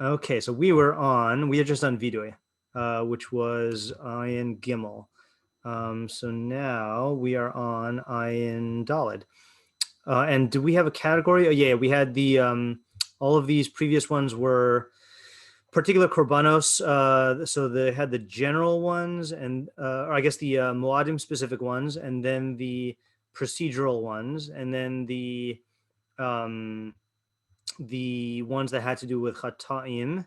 Okay, so we had just done Vidui, which was Ayin Gimel. So now we are on Ayin Daled. And do we have a category? Oh, yeah, we had the all of these previous ones were particular korbanos. So they had the general ones, and or I guess the Moadim specific ones, and then the procedural ones, and then the ones that had to do with chata'im.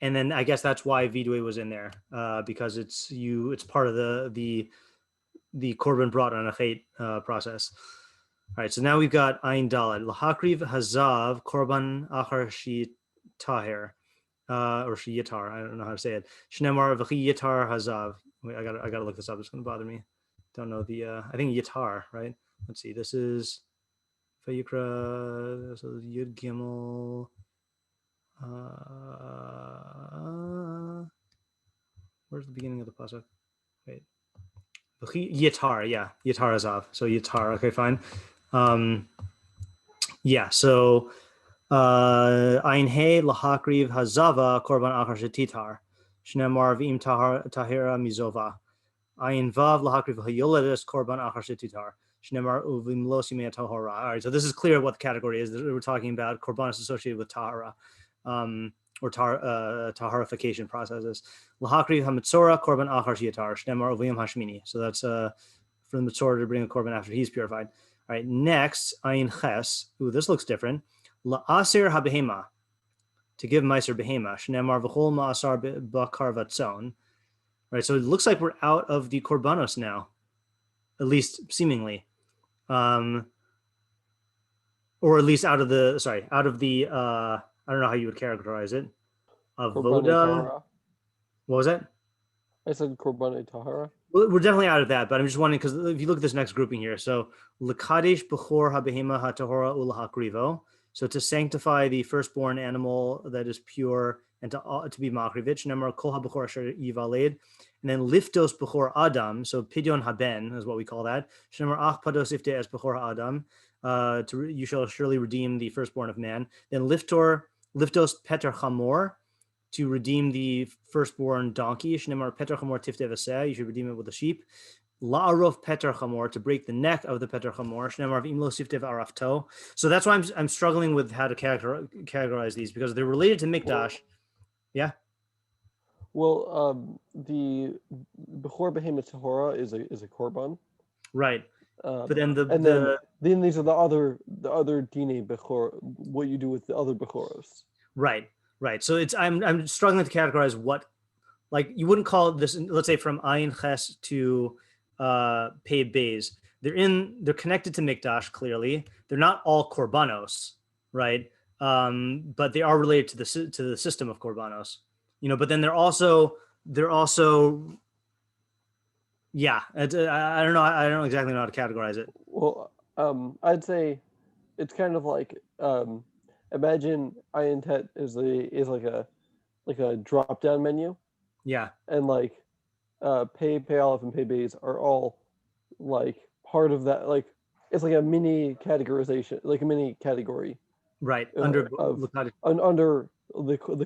And then I guess that's why Vidui was in there, because it's part of the korban brought on a chait process. All right, so now we've got Ayin Daled. Lahakriv Hazav Korban Achar Shi Taher, or Shi Yitar. I don't know how to say it. Shnemar V'chi Yitar Hazav. Wait, I gotta look this up. It's gonna bother me. Don't know the. I think Yitar, right? Let's see. This is Vayikra. So Yud Gimel. Where's the beginning of the pasuk? Wait. Yitar, yeah, Yitar Hazav. So Yitar. Okay, fine. Yeah, so Ayin Hey Lahakriv Hazava Korban Achar Shetitar Shnemar V'im Tahira Mizova Ayin Vav Lahakriv Hayoledes Korban Achar Shetitar Shnemar Uvim Losimei Tahora. All right, so this is clear what the category is. We're talking about korbanos associated with tahara, or taharification processes. Lahakriv Hamitzora Korban Achar Shetitar Shnemar Uvim Hashmini. So that's for the Mitzvah to bring a korban after he's purified. All right, next, Ayin Ches. Ooh, this looks different. La'asir habehema, to give meiser behema. Shneimar v'chol ma'asar bakar vatzon. Right, so it looks like we're out of the korbanos now, at least seemingly, or at least out of the I don't know how you would characterize it. Avoda. What was that? I said korban tahara. Well, we're definitely out of that, but I'm just wondering because if you look at this next grouping here, so l'kadesh b'chor habehema hatahora ulahakrivo, so to sanctify the firstborn animal that is pure and to be makrivich, nemar kol habechor asher yivaled, and then liftos b'chor adam, so pidyon haben is what we call that. Shnemar ach pados ifte as b'chor adam, you shall surely redeem the firstborn of man. Then liftos peter chamor, to redeem the firstborn donkey. Shnemar Peter Chamor Tifte Vaseh, you should redeem it with a sheep. La'arov Peter Chamor, to break the neck of the Peter Chamor. Shnemar V'imlo Siftev Arafto. So that's why I'm struggling with how to categorize these, because they're related to Mikdash. Yeah. Well, the Bechor Behemoth Tahora is a korban. Right. But then then these are the other dine Bechor, what you do with the other Bechoros. Right. Right. So I'm struggling to categorize what, like, you wouldn't call this, let's say from Ayin Ches to Pei Beis. They're connected to Mikdash, clearly. They're not all korbanos, right? But they are related to the system of korbanos. But then they're also yeah, I don't know. I don't exactly know how to categorize it. Well, I'd say it's kind of like imagine Ayin Tet is like a drop down menu. Yeah. And like Pei Aleph and Pei Beis are all like part of that. Like it's like a mini categorization, like a mini category. Right. Under the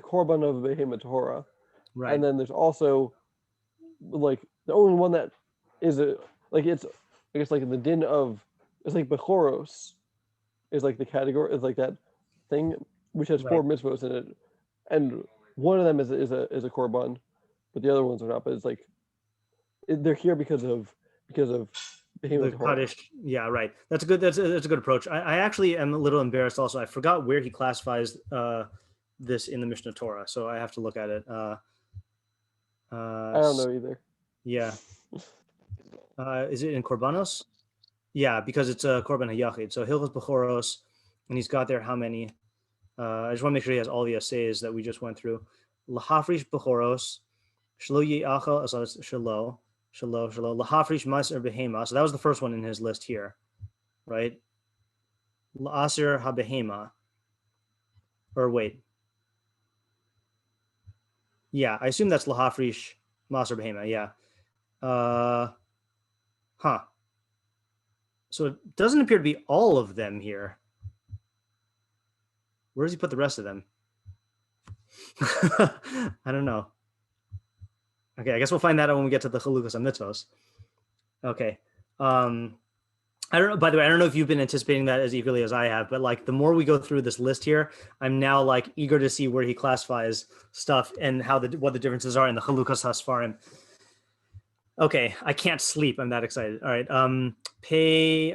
korban of Behemoth Torah. Right. And then there's also like the only one that is it's I guess like in the din of, it's like Bechoros is like the category, is like that thing which has 4 mitzvos in it, and one of them is a korban, but the other ones are not. But it's like they're here because of Behemoth Torah. Yeah, right. That's a good approach. I actually am a little embarrassed also. I forgot where he classifies this in the Mishneh Torah, so I have to look at it. I don't know either. Yeah. Is it in Korbanos? Yeah, because it's a Korban HaYachid. So Hilchos Bechoros, and he's got there how many? I just want to make sure he has all the essays that we just went through. Lahafrish Bechoros, Shlo Yi'achal, so it's Shalo, Lahafrish Ma'aser Behema. So that was the first one in his list here, right? La'aser HaBehema. Or wait. Yeah, I assume that's Lahafrish Ma'aser Behema, yeah. So it doesn't appear to be all of them here. Where does he put the rest of them? I don't know. Okay, I guess we'll find that out when we get to the chalukas and mitzvos. Okay. I don't know. By the way, I don't know if you've been anticipating that as eagerly as I have, but like the more we go through this list here, I'm now like eager to see where he classifies stuff and what the differences are in the chalukas hasfarim. Okay, I can't sleep. I'm that excited. All right. Pay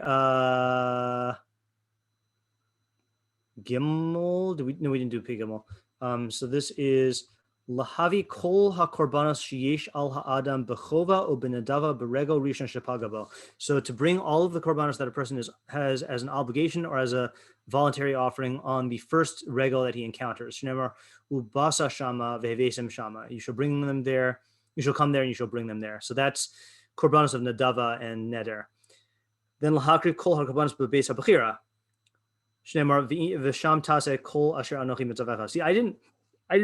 Gimel. No, we didn't do Pay Gimel. So this is Lahavi kol hakorbanos sheyesh al ha'adam bechova o benadava berego rishon shepagabo. So to bring all of the korbanos that a person has as an obligation or as a voluntary offering on the first regal that he encounters. Shnemar ubasa shama vehevesim shama. You shall bring them there. You shall come there and you shall bring them there. So that's korbanos of nadava and neder. Then lahakriv kol hakorbanos bebeis habechira. Shnemar v'sham taseh kol asher anochi mitzavecha. See, I didn't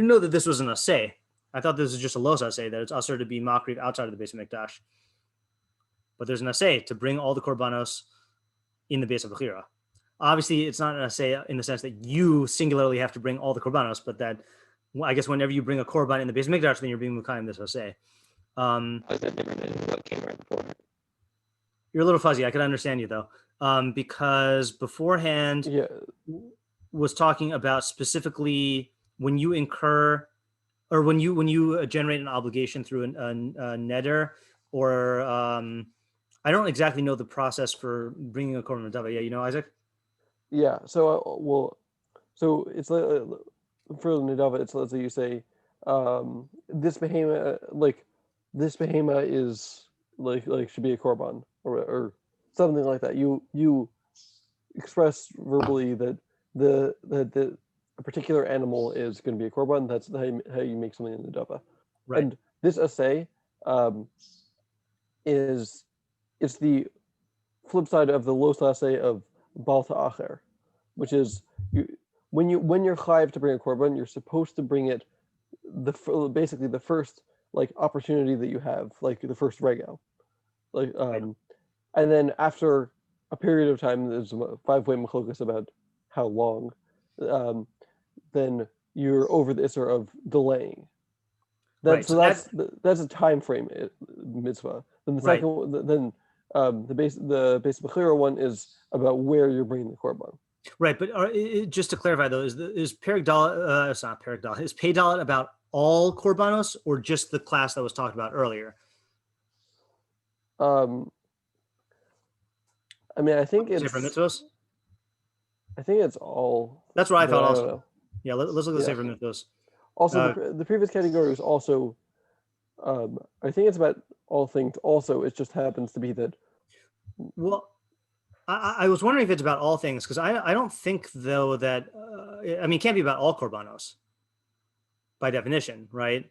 know that this was an aseh. I thought this was just a los aseh, that it's usher to be makriv outside of the base of Mikdash. But there's an aseh to bring all the korbanos in the base of Bechira. Obviously, it's not an aseh in the sense that you singularly have to bring all the korbanos, but that I guess whenever you bring a korban in the base of Mikdash, then you're being mukayim this aseh. Is that different than what came right before? You're a little fuzzy. I can understand you though, because beforehand was talking about specifically when you incur or when you generate an obligation through a neder, or I don't exactly know the process for bringing a korban nadava. Yeah, you know, Isaac? Yeah. So so it's for the nadava. It's, let's say you say this behema is like should be a korban or something like that. You express verbally that a particular animal is going to be a korban. That's how you make something in the nadava. Right. And this aseh it's the flip side of the los aseh of bal ta'acher, which is when you're chayiv to bring a korban, you're supposed to bring it basically the first like opportunity that you have, like the first rego, like and then after a period of time, there's a 5-way machlokas about how long. Then you're over the isser of delaying. That's a time frame mitzvah. Then the second one, the base bechira one is about where you're bringing the korban. Right, but just to clarify though, is Perek Dalet? It's not Perek Dalet. Is Pei Dalet about all korbanos or just the class that was talked about earlier? I mean, I think it's Sefer Mitzvos. I think it's all. That's what I thought also. Yeah, let's look at the Sefer Mitzvos. Also, the previous category was also, I think it's about all things. Also, it just happens to be that. Well, I was wondering if it's about all things, because I don't think though that I mean, it can't be about all korbanos by definition, right?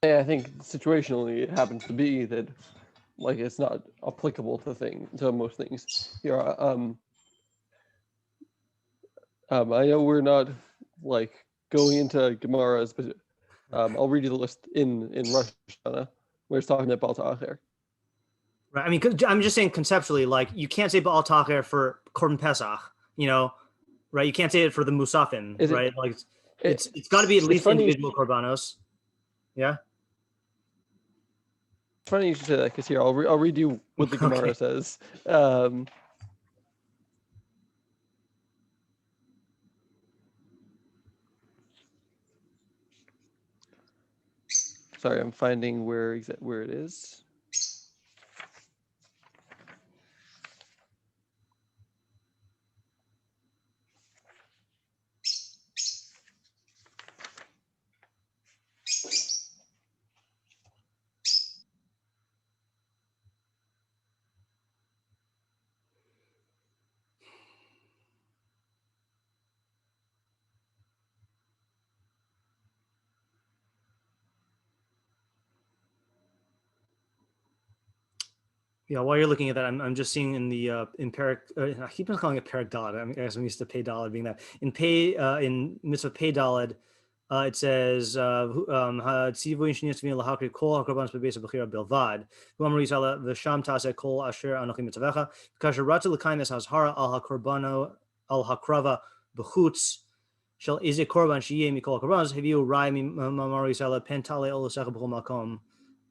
Yeah, I think situationally it happens to be that, like, it's not applicable to most things. Here, I know we're not like going into Gemaras, but I'll read you the list in Rosh Hashanah where it's talking about Baal Ta'acher. Right. I mean, I'm just saying conceptually, like you can't say Baal Ta'acher for Korban Pesach, you know, right? You can't say it for the Musafim, right? Like it's got to be at least individual korbanos. Yeah. It's funny you should say that, because here I'll read you what the Gemara says. Sorry, I'm finding where it is. Yeah, while you're looking at that, I'm just seeing in the in Perek. I keep on calling it Perek Daled. I guess I'm used to Pei Daled being that. In Mitzvah Pei Daled, it says Tzivu Shnius V'in Lahakri Kol HaKorbanos Bebeis HaBechira Bilvad. V'amar Yisrael V'sham Taseh Kol Asher Anochi Mitzavecha. Kasher Rata L'Kaimes Hazhara Al HaKorbano Al HaKrava B'chutz shall ize korban shiye mikol korbanos heviu rai mamaru yisrael pentale olosecha b'chol makom.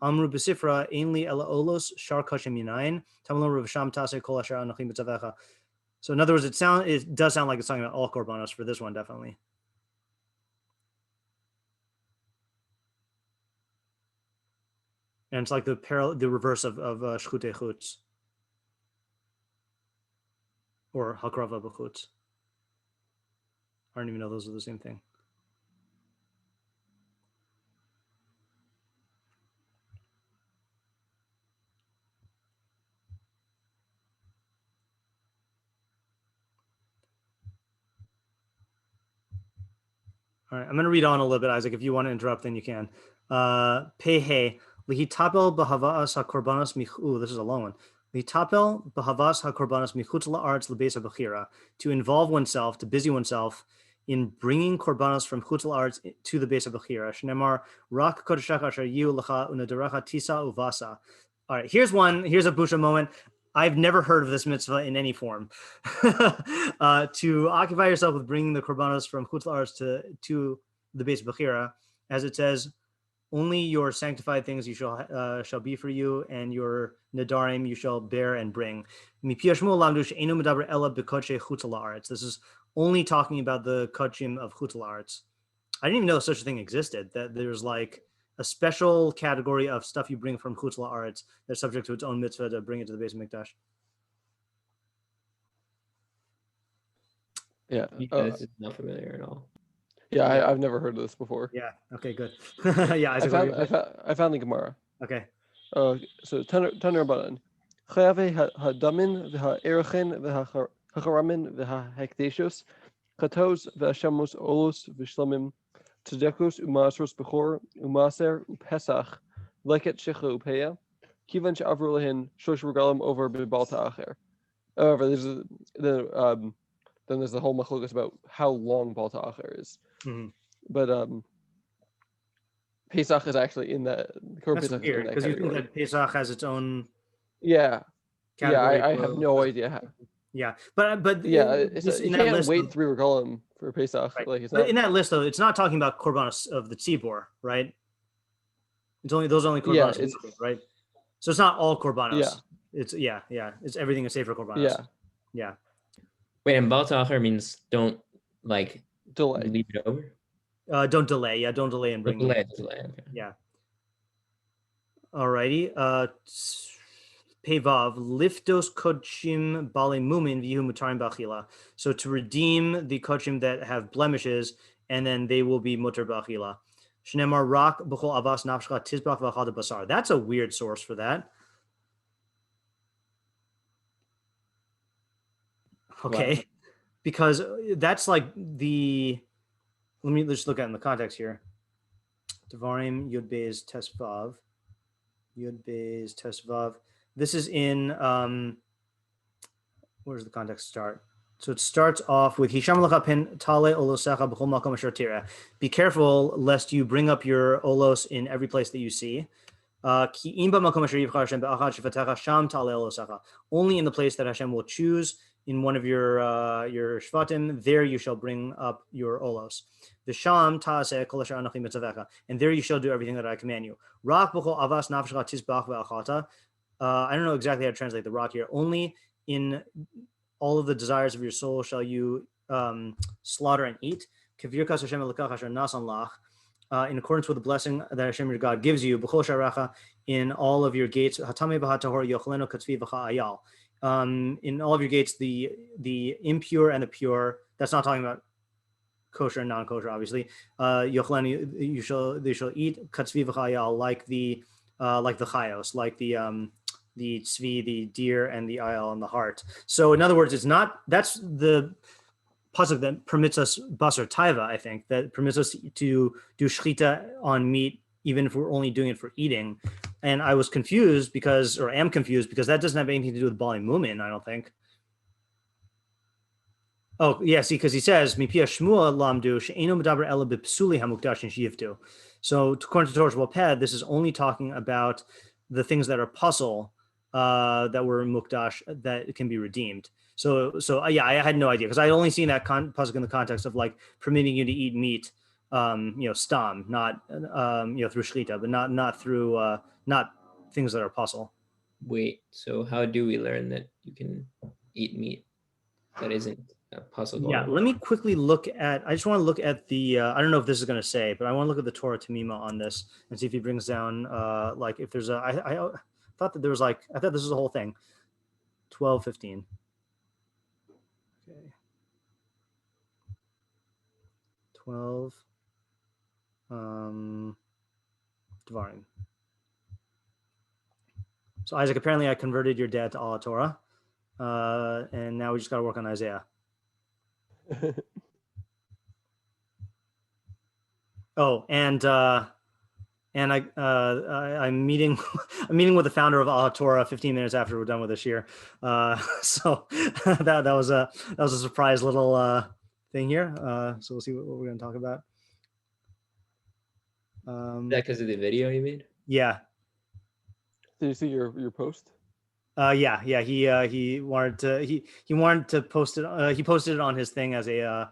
Amru b'sifra ainli ela olos shar koshem minayin tamalon rav sham tase kol asher anochim b'tzavecha. So in other words, it does sound like it's talking about all korbanos for this one, definitely. And it's like the reverse of shchutei chutz or hakrava b'chutz. I don't even know those are the same thing. All right, I'm going to read on a little bit, Isaac. If you want to interrupt, then you can. Pehe lihitapel b'havas hakorbanos michu. This is a long one. Lihitapel b'havas hakorbanos michutz la'aretz lebeis habechira. To involve oneself, to busy oneself in bringing korbanos from chutz la'aretz to the beis habechira. Shnemar rak kodeshach asher yiu lecha unaderecha tisa uvasa. All right, here's a busha moment. I've never heard of this mitzvah in any form. To occupy yourself with bringing the korbanos from chutz la'aretz to the beis bechira, as it says, only your sanctified things you shall be for you, and your nadarim you shall bear and bring. This is only talking about the kodshim of chutz la'aretz. I didn't even know such a thing existed, that there's like a special category of stuff you bring from chutz la'aretz that's subject to its own mitzvah to bring it to the base of Mikdash. Yeah, this is not familiar at all. Yeah, I've never heard of this before. Yeah. Okay. Good. Yeah. I found the Gemara. Okay. So Taner Rabbanan, Chayave hadamin v'ha'erechen v'hacharamin v'ha'hekdeshos chatos v'hashamos olos v'shlamim tzedekos u'masros bechor u'maser u'pesach leket shecha u'peya kivan she'avru lehin shosh regalim over b'balta acher. However, then there's the whole machlokas about how long balta acher is. Mm-hmm. But Pesach is actually in that. That's weird, because you think that Pesach has its own. Yeah. I have no idea how. Yeah, but yeah, you can't list, wait 3 regalim for Pesach. Right. Like it's but not in that list though. It's not talking about korbanos of the tzibor, right? It's only korbanos, right? So it's not all korbanos. Yeah. It's everything is safer korbanos. Yeah. Wait, and balta acher means don't like delay. Leave it over. Don't delay. Yeah, don't delay and bring. Delay. Okay. Yeah. Alrighty. Pevav liftos kodshim bale mumin v'yihu mutarim b'achila. So to redeem the kodshim that have blemishes, and then they will be mutar b'achila. Shnemar rak b'chol avas nafshcha tizbach v'achad basar. That's a weird source for that. Okay, wow. Because that's like let me just look at it in the context here. Devarim Yud Beis Tesvav. This is in, where does the context start? So it starts off with Hisham lecha pen tale olosecha b'chol makom asher tireh. Be careful lest you bring up your olos in every place that you see. Ki im b'makom asher yivchar Hashem be'achad shifatecha sham tale olosecha. Only in the place that Hashem will choose. In one of your shvatim, there you shall bring up your olos. V'sham ta'aseh kol asher anochi mitzavecha, and there you shall do everything that I command you. Rak b'chol avas nafshecha tizbach ve'achata. I don't know exactly how to translate the rak here. Only in all of the desires of your soul shall you slaughter and eat. K'virkas Hashem elokach asher nasan lach. In accordance with the blessing that Hashem your God gives you, b'chol sharacha, in all of your gates, hatame b'hatahor yochleno katzvi v'cha ayal. In all of your gates, the impure and the pure. That's not talking about kosher and non-kosher, obviously. Yochlen, they shall eat katzvi v'chayal, like the chayos, like the tzvi, the deer, and the ayal and the heart. So in other words, it's not. That's the pasuk that permits us basar taiva. I think that permits us to do shchita on meat, even if we're only doing it for eating. And I was confused am confused because that doesn't have anything to do with Bali Mumin, I don't think. Oh, yeah, see, because he says, Mipia Shmua Lamdu, She'eno Medaber Ela B'Psuli HaMukdash and Shivtu. So according to Torah's Waped, this is only talking about the things that are puzzle that were Mukdash that can be redeemed. Yeah, I had no idea because I had only seen that pasuk in the context of like permitting you to eat meat, stam, not through shlita, but not through not things that are puzzle. Wait, so how do we learn that you can eat meat that isn't puzzle? Yeah, let me quickly look at. I just want to look at the. I don't know if this is going to say, but I want to look at the Torah Tamima on this and see if he brings down like if there's a. I thought that there was like I thought this was the whole thing. 12:15. Okay. 12. Dvarim. So Isaac, apparently I converted your dad to all Torah, and now we just got to work on Isaiah. Oh, and I'm meeting I'm meeting with the founder of Torah 15 minutes after we're done with this year. So that was a surprise little thing here. So we'll see what we're going to talk about. That because of the video you made? Yeah. Did you see your post? Yeah. He wanted to post it. He posted it on his thing as a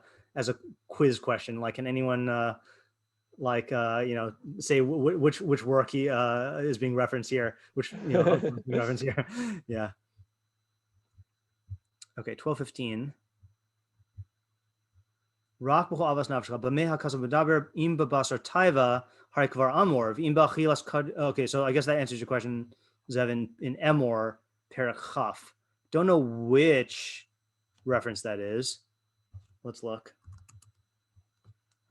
quiz question. Like, can anyone say which work he is being referenced here? Which reference here? Yeah. Okay. 12:15. Rak b'chol avas nafshecha b'meha kasav medaber im b'basar taiva harikvar amor v'im b'achilas kad. Okay, so I guess that answers your question, Zevin. In Emor perek chaf. Don't know which reference that is. Let's look.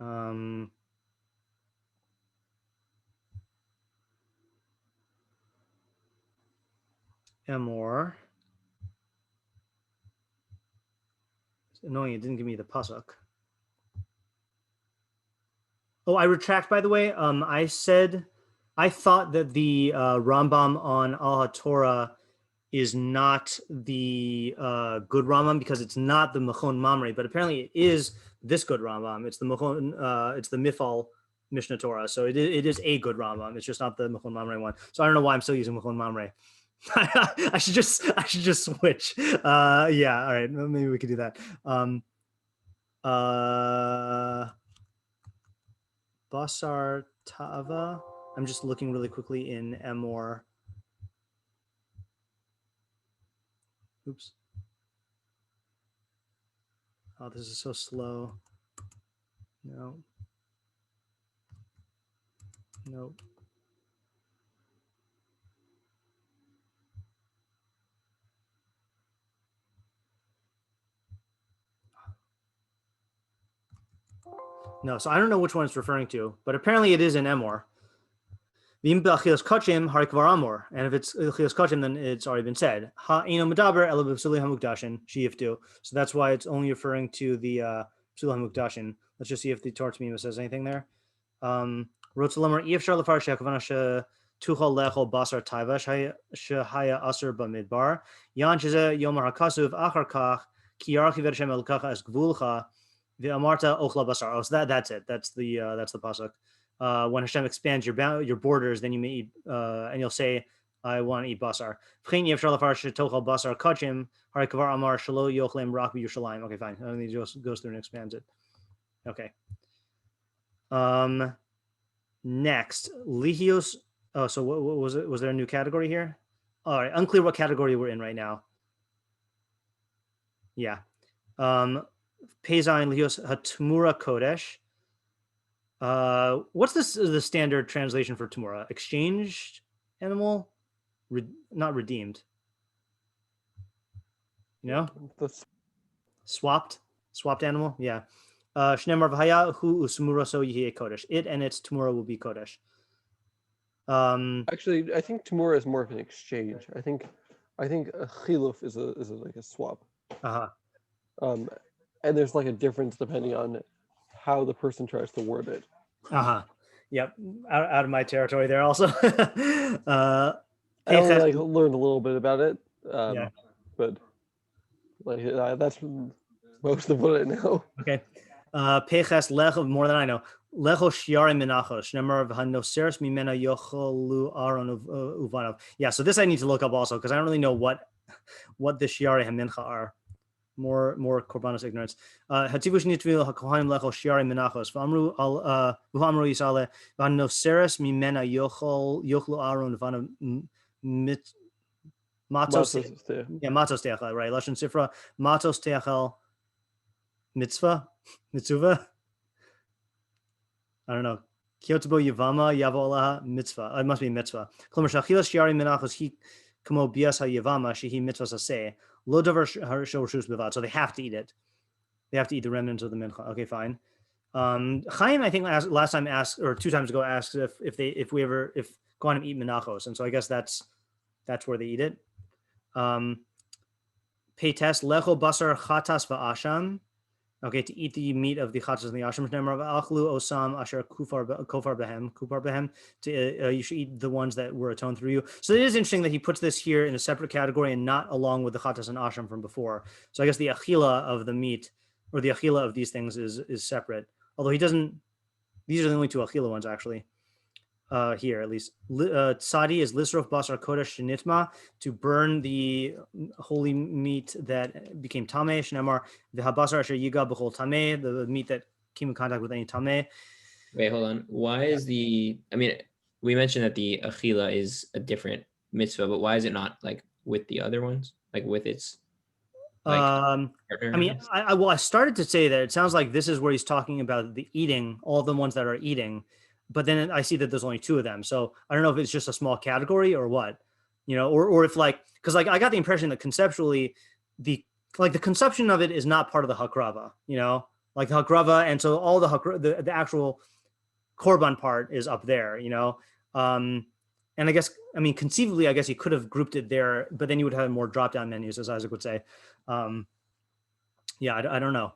Emor. It's annoying. It didn't give me the pasuk. Oh, I retract, by the way. I thought that the Rambam on Al HaTorah is not the good Rambam because it's not the Mechon Mamre, but apparently it is this good Rambam. It's the Mechon, it's the Mifal Mishneh Torah. So it is a good Rambam. It's just not the Mechon Mamre one. So I don't know why I'm still using Mechon Mamre. I should just switch. Yeah, all right. Maybe we could do that. Basar Tava. I'm just looking really quickly in Emor. Oops. Oh, this is so slow. No. Nope. No, so I don't know which one it's referring to, but apparently it is in Emor. And if it's Chilas Kachim, then it's already been said. So that's why it's only referring to the Psulah HaMukdashin. Let's just see if the Torah Tamima says anything there. Tuchal lechol basar taiva shehaya aser b'midbar yan sheze yomar hakasuv achar kach ki yarchi v'Hashem elkacha es gvulcha v'amarta ochla basar. Oh, so that's it. That's the pasuk. When Hashem expands your borders, then you may eat, and you'll say, "I want to eat basar." V'chein yevshar lefar shetochal basar kachim hari kvar amar shelo yochlem rak b'Yerushalayim. Okay, fine. And he just goes through and expands it. Okay. Next, lihios. Oh, so what was it? Was there a new category here? All right, unclear what category we're in right now. Yeah. Peizayin lihios hatmura kodesh. What's the standard translation for tamura? Exchanged animal? Not redeemed. You know? Swapped animal? Yeah. Shnemar v'haya hu usmura so yihye kodesh. It and its tamura will be kodesh. Actually, I think tamura is more of an exchange. I think a chiluf is like a swap. And there's like a difference depending on how the person tries to word it. Yep. Out of my territory there also. I only learned a little bit about it. Yeah. But that's most of what I know. Okay. Peches lech, more than I know. Lecho shiare menachos. Shnemar v'hanoseres mimena yocholu aron uvanov. Yeah, so this I need to look up also because I don't really know what the shiare hamincha are. more korbanos ignorance. Hativush nitvu hakohanim lecho shiari menachos. V'amru al v'amru yisale v'anoseres mimena yochlu Aaron v'ana mit matos matos teachel, right? Lashon sifra matos teachel mitzvah. I don't know. Kyotobo Yavama Yavola mitzvah. It must be mitzvah. Klomer shachilas shiari menachos he kamo bias hayavama shehi mitzvahs aseh. Lo davar shorshus bevad. So they have to eat it. They have to eat the remnants of the mincha. Okay, fine. Chaim, I think last time asked, or 2 times ago asked if Kohanim eat menachos, and so I guess that's where they eat it. Peites lecho basar chatas va'asham. Okay, to eat the meat of the chatas and the asham. Achlu osam asher kufar behem. You should eat the ones that were atoned through you. So it is interesting that he puts this here in a separate category and not along with the chatas and asham from before. So I guess the achila of the meat or the achila of these things is separate. Although he doesn't. These are the only 2 achila ones actually. Here at least. Tzadi is lisrof basar kodesh shenitma, to burn the holy meat that became tameh. Shnemar v'habasar asher yiga b'chol tameh, the meat that came in contact with any tameh. Wait, hold on. Why is we mentioned that the achila is a different mitzvah, but why is it not like with the other ones, like with its partner? I started to say that it sounds like this is where he's talking about the eating, all the ones that are eating. But then I see that there's only 2 of them. So I don't know if it's just a small category or what, or if because I got the impression that conceptually the conception of it is not part of the hakrava, like the hakrava. And so all the actual korban part is up there, and I guess, conceivably, I guess he could have grouped it there, but then you would have more drop-down menus, as Isaac would say. I don't know.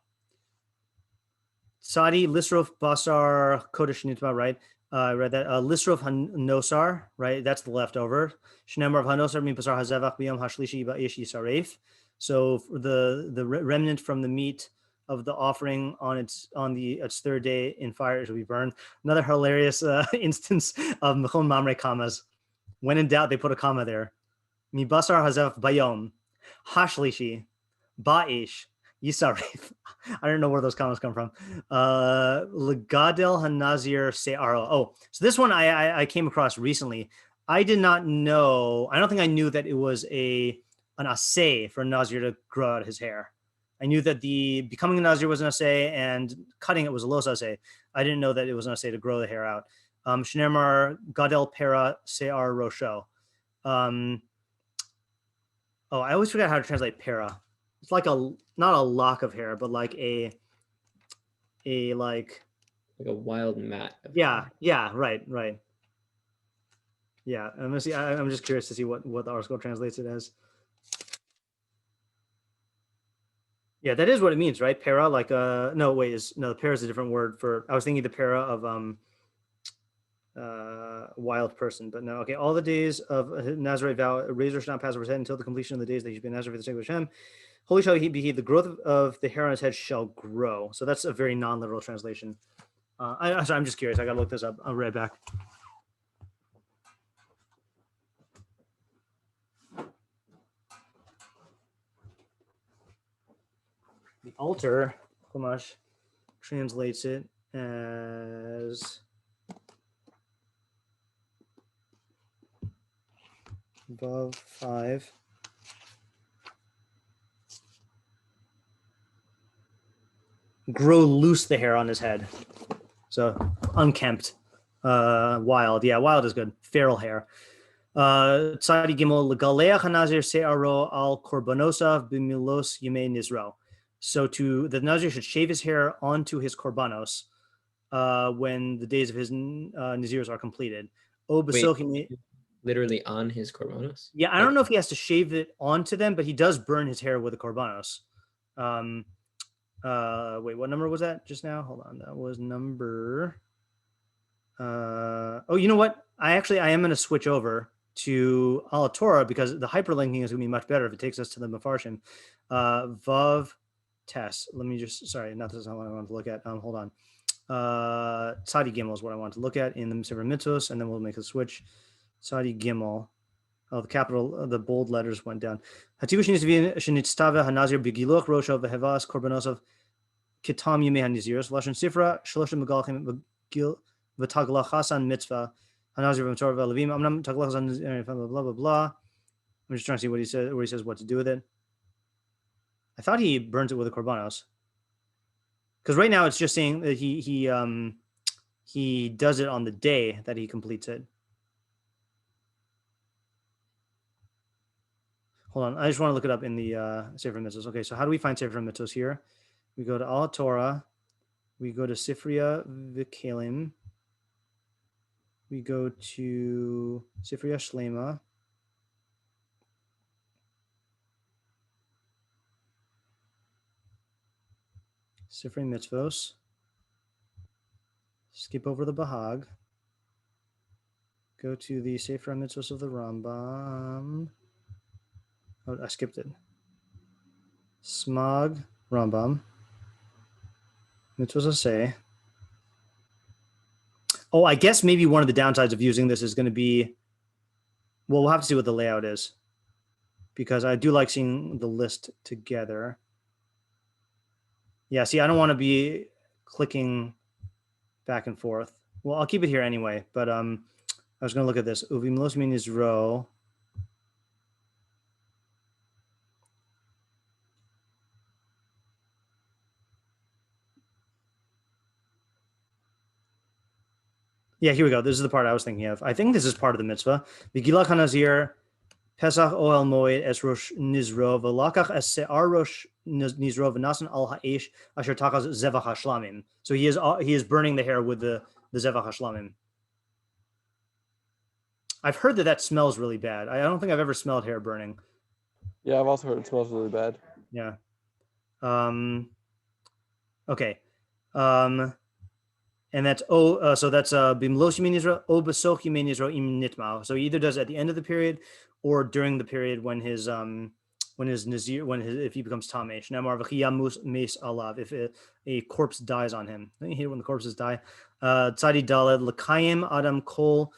Sadi Lisrof Basar Kodesh Nitma, right? I read that. Lisrof Hanosar, right? That's the leftover. Shnemar of Hanosar min Basar Hazevach Biyom Hashlishi Ba'ish Yisaref. So the remnant from the meat of the offering on its 3rd day in fire, it shall be burned. Another hilarious instance of Mechon Mamre commas. When in doubt, they put a comma there. Mi Basar Hazevach Bayom Hashlishi Ba'ish Yisaref. I don't know where those comments come from. Legadel Hanazir Se'aro. Oh, so this one I came across recently. I did not know. I don't think I knew that it was an aseh for a Nazir to grow out his hair. I knew that the becoming a Nazir was an aseh and cutting it was a los aseh. I didn't know that it was an aseh to grow the hair out. Shnemar Gadel Pera Se'ar Rosho. I always forget how to translate pera. It's like not a lock of hair, but like a wild mat. Yeah, right. Yeah, I'm just curious to see what the article translates it as. Yeah, that is what it means, right? Para, the para is a different word for. I was thinking the para of wild person, but no. Okay, all the days of Nazarite vow, a razor should not pass over his head until the completion of the days that he should be Nazarite for the sake of Hashem. Holy shall he be, the growth of the hair on his head shall grow. So that's a very non-literal translation. I'm just curious. I got to look this up. I'll be right back. The altar, Chumash, translates it as above 5. Grow loose the hair on his head. So unkempt, wild. Yeah, wild is good. Feral hair. Tzadi Gimel Legaleach Hanazir Se'aro al Korbanosah b'milos Yemei Nizro. So the Nazir should shave his hair onto his korbanos when the days of his Nazirs are completed. Literally on his korbanos? Yeah, I don't know if he has to shave it onto them, but he does burn his hair with the korbanos. Wait, what number was that just now? Hold on, that was number. You know what? I am going to switch over to Al Torah because the hyperlinking is going to be much better if it takes us to the Mefarshim. Vav Tes. Let me just, sorry, not this is what I want to look at. Hold on. Tzadi Gimel is what I want to look at in the Sefer Mitzvos, and then we'll make a switch. Tzadi Gimel. Oh, the capital, the bold letters went down. Hatigu shenitztava hanazir begiluch rosho vehevas korbanosov kitam yimei haniziros lashon sifra shloshim megalchim v'taglachasan mitzvah hanazir v'torah v'levim amnam taglachasan blah blah blah. I'm just trying to see what he says, where he says what to do with it. I thought he burns it with the korbanos, because right now it's just saying that he does it on the day that he completes it. Hold on, I just want to look it up in the Sefer Mitzvos. Okay, so how do we find Sefer Mitzvos here? We go to Al Torah, we go to Sifriya V'Kelim, we go to Sifriya Shlema, Sifrei Mitzvos, skip over the Bahag, go to the Sefer Mitzvos of the Rambam. Oh, I skipped it. Smog, Rambam, Mitzvos Aseh. Oh, I guess maybe one of the downsides of using this is going to be, well, we'll have to see what the layout is, because I do like seeing the list together. Yeah, see, I don't want to be clicking back and forth. Well, I'll keep it here anyway, but I was going to look at this. Uvi Milosmin is row. Yeah, here we go. This is the part I was thinking of. I think this is part of the mitzvah. V'gilach hanazir Pesach Ohel Moed Es Rosh Nizro V'lakach Es Se'ar Rosh Nizro V'nasan Al Ha'esh Asher Takaz Zevach HaShlamim. So he is burning the hair with the Zevach HaShlamim. I've heard that smells really bad. I don't think I've ever smelled hair burning. Yeah, I've also heard it smells really bad. Yeah. Okay. And that's so that's bimlos yamin Yisrael o besoch yamin Yisrael im nitmao. So he either does it at the end of the period or during the period when his nazir, if he becomes tamei. Shnamar v'chiyamus meis alav, if a corpse dies on him. I hate when the corpses die. Tzadi daled l'kayim adam kol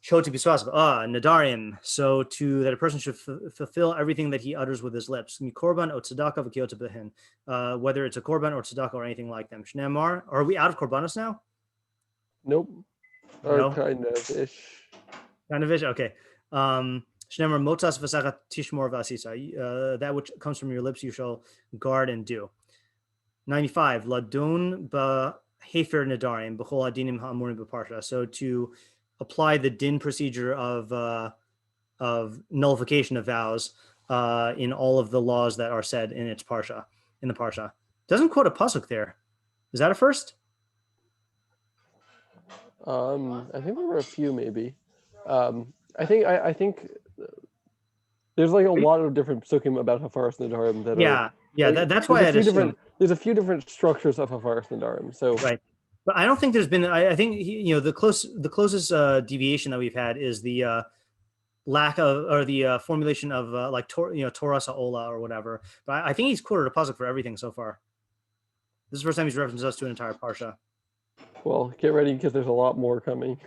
shoti bisvas nadarim. So that a person should fulfill everything that he utters with his lips. Korban o tzedakah v'kiyot behin. Whether it's a korban or tzedakah or anything like them. Shnamar. Are we out of korbanos now? Nope. Or No? kind of ish. Kind of ish? Okay. Shnemar motzas v'sachat tishmor v'asisa. That which comes from your lips you shall guard and do. 95. Ladun b'hefer nadarim b'chol adinim ha'amurim b'parsha. So to apply the din procedure of nullification of vows in all of the laws that are said in its parsha, in the parsha. Doesn't quote a pasuk there. Is that a first? I think there were a few maybe. I think there's like a lot of different psukim about Hafaras Nadarim that are. Yeah, that's why there's a few different structures of Hafaras Nadarim. So right, but I don't think there's been. I think the closest deviation that we've had is the lack of, or the formulation of like Torah Sa'ola or whatever. But I think he's quoted a pasuk for everything so far. This is the first time he's referenced us to an entire parsha. Well, get ready because there's a lot more coming.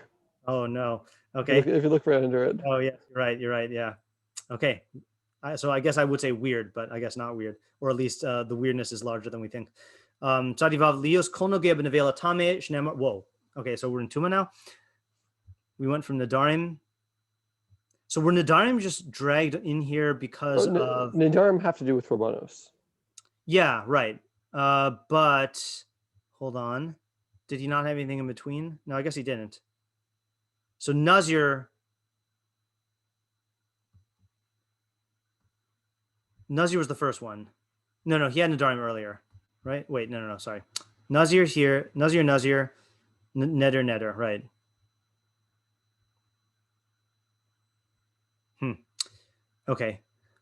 Oh no. Okay. If you look right under it. Oh yeah, you're right. Yeah. Okay. So I guess I would say weird, but I guess not weird, or at least the weirdness is larger than we think. Tzadivav lios kol nogeh b'nevela tameh shneimar. Whoa. Okay, so we're in Tumah now. We went from Nadarim. So were Nadarim just dragged in here because of Nadarim have to do with Korbanos? Yeah, right. But hold on. Did he not have anything in between? No, I guess he didn't. So Nazir was the first one. No, he had Nadarim earlier, right? Wait, no, sorry. Nazir here, Nazir, Neder, right. Okay.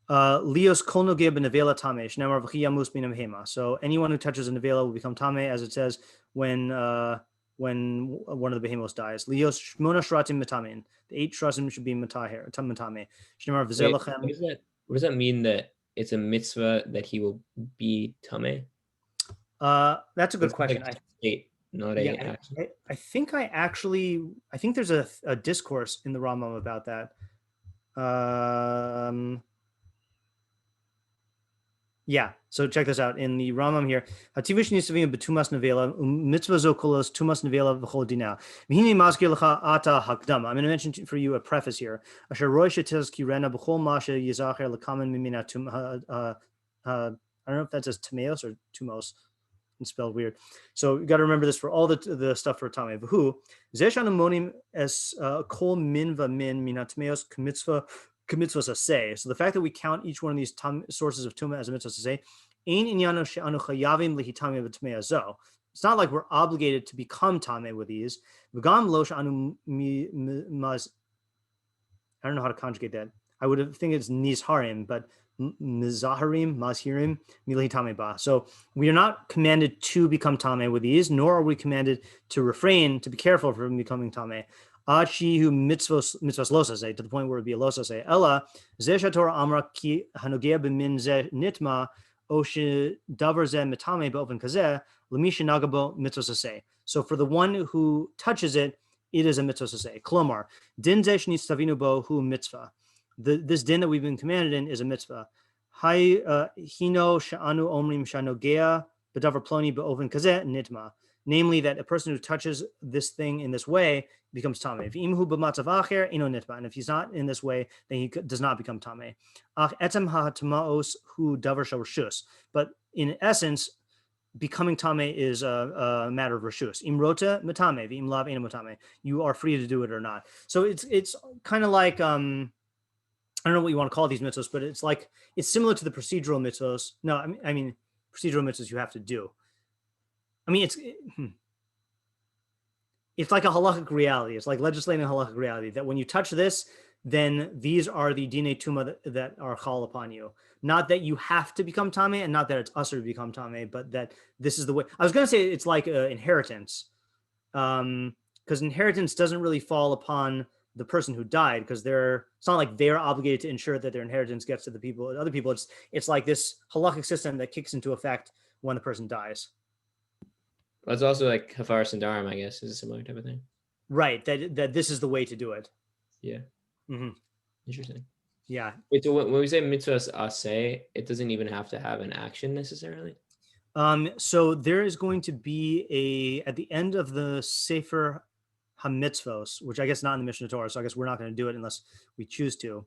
Lios kol nogeh b'nevela tameh shneimar v'chiyamus minam hema. So anyone who touches a nevela will become tameh, as it says when one of the behemos dies. Lios shmona shratim metamin. The 8 shratim should be tameh. Shneimar v'zelachem. What does that mean that it's a mitzvah that he will be tameh? That's a good question. Like state, not a action. I think there's a discourse in the Rambam about that. Yeah, so check this out in the Rambam here. Hativish nisavim betumas nevela mitzvah kolos tumas nevela v'chol dina. V'hini mazkir lecha ata hakdama. I'm going to mention for you a preface here. Asher roy shetes kirena b'chol masha yizacher lekamen mimina I don't know if that says tumeos or tumos. It's spelled weird. So you got to remember this for all the stuff for Tameh. V'hu zesh anemonim es kol min v'min mina tumeos k'mitzvah. Mitzvos Aseh. So the fact that we count each one of these sources of Tumah as a Mitzvos Aseh, it's not like we're obligated to become Tameh with these. I don't know how to conjugate that. I would think it's Nizharim, but Mizaharim, Mazhirim, Milihi Tameh Ba. So we are not commanded to become Tameh with these, nor are we commanded to refrain, to be careful from becoming Tameh. Achihu mitzvos losase, to the point where it would be a losase. Ella zesha Torah amra ki hanogea b'min ze nitma oshi davar ze mitame be'ofen kazeh l'misha nagabo mitzvos aseh. So for the one who touches it, it is a mitzvos aseh. Klomar din ze shnitz tavinu bo hu mitzvah. This din that we've been commanded in is a mitzvah. Hai hino sha'anu omrim shanogea b'davar ploni be'ofen kazeh nitma. Namely, that a person who touches this thing in this way becomes tameh. And if he's not in this way, then he does not become tameh. But in essence, becoming tameh is a matter of reshus. Imrota matame, v'imlav ena matame. You are free to do it or not. So it's kind of like I don't know what you want to call these mitzvos, but it's similar to the procedural mitzvos. No, I mean procedural mitzvos you have to do. I mean, it's like a halachic reality. It's like legislating a halachic reality that when you touch this, then these are the dinei tumah that are chal upon you. Not that you have to become tameh, and not that it's usher to become tameh, but that this is the way. I was going to say it's like inheritance, because inheritance doesn't really fall upon the person who died, because it's not like they're obligated to ensure that their inheritance gets to the other people. It's like this halachic system that kicks into effect when the person dies. Well, it's also like Hafar Sandarim, I guess, is a similar type of thing. Right. That this is the way to do it. Yeah. Mm-hmm. Interesting. Yeah. Wait, so when we say Mitzvos Aseh, it doesn't even have to have an action necessarily? So there is going to be at the end of the Sefer HaMitzvos, which I guess not in the Mishneh Torah, so I guess we're not going to do it unless we choose to.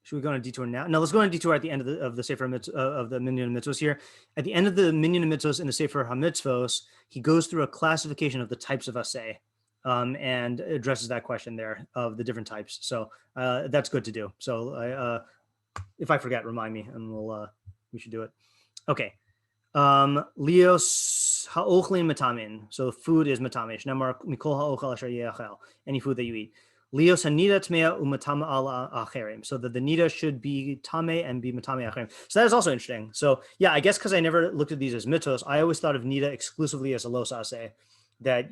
Should we go on a detour now? No, let's go on a detour at the end of the Sefer of the Minyan and Mitzvos here. At the end of the Minyan and Mitzvos in the Sefer HaMitzvos, he goes through a classification of the types of Aseh and addresses that question there of the different types. So that's good to do. So if I forget, remind me, and we should do it. Okay. Lios ha'ochlin matamin. So food is matamin. Shnemar mikol ha'ochel asher ye'achel. Any food that you eat. Lios hanida tmea umatama ala acherim. So that the nida should be tame and be matame acherim. So that is also interesting. So yeah, I guess because I never looked at these as mitzvos, I always thought of nida exclusively as a los aseh, that